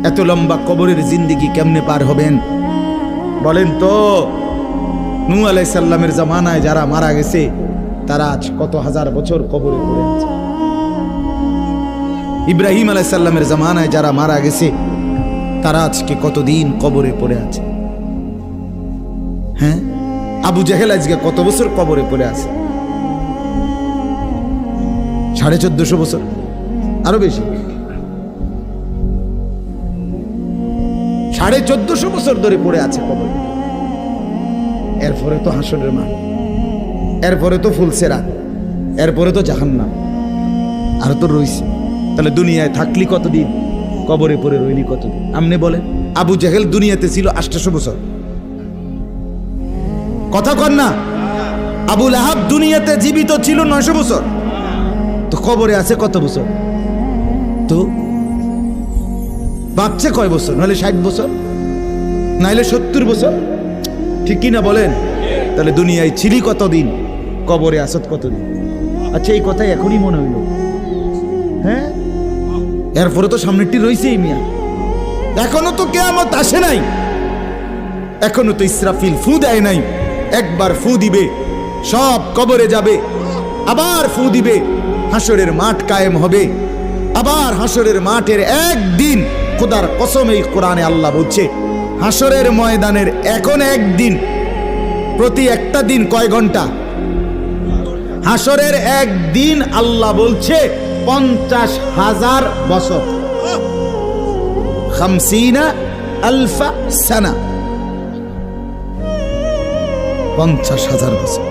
এত লম্বা কবরের জিন্দেগি কেমনে পার হবেন বলেন তো? নূহ আলাইহিস সালামের জামানায় যারা মারা গেছে তারা আজ কত হাজার বছর কবরে পড়ে আছে। ইব্রাহিম আলাইহিস সালামের জামানায় যারা মারা গেছে তারা আজকে কতদিন কবরে পড়ে আছে। হ্যাঁ, আবু জেহেল আজকে কত বছর কবরে পড়ে আছে? 1450 বছর, আরো বেশি, 1450 বছর ধরে পড়ে আছে কবরে। এরপরে তো হাসরের মাঠ, এরপরে তো ফুলসেরাত, এরপরে তো জাহান্নাম, আর তো রইছে। তাহলে দুনিয়ায় থাকলি কতদিন, কবরে পড়ে রইলি কতদিন? আপনি বলেন। আবু জেহেল দুনিয়াতে ছিল 800 বছর, কথা কন না? আবু লাহাব দুনিয়াতে জীবিত ছিল 900 বছর, তো কবরে আছে কত বছর? তো বাঁচছে কয় বছর? নাহলে 60 বছর, নাহলে 70 বছর, ঠিক কি না বলেন? তাহলে দুনিয়ায় ছিলি কতদিন, কবরে আসত কতদিন? আচ্ছা, এই কথাই এখনই মনে হইল। হ্যাঁ, এরপরে তো সামনেরটি রয়েছেই মিয়া, এখনো তো কিয়ামত আসে নাই, এখনো তো ইসরাফিল ফু দেয় নাই। একবার ফু দিবে, সব কবরে যাবে, আবার ফু দিবে, হাসরের মাঠ কায়েম হবে। আবার হাসরের মাঠের একদিন, খোদার কসম এই কোরআনে আল্লাহ বলছে, হাসরের ময়দানের এখন একদিন, প্রতি একটা দিন কয় ঘন্টা? হাসরের একদিন আল্লাহ বলছে 50,000 বছর, 50,000 সানা, 50,000 বছর।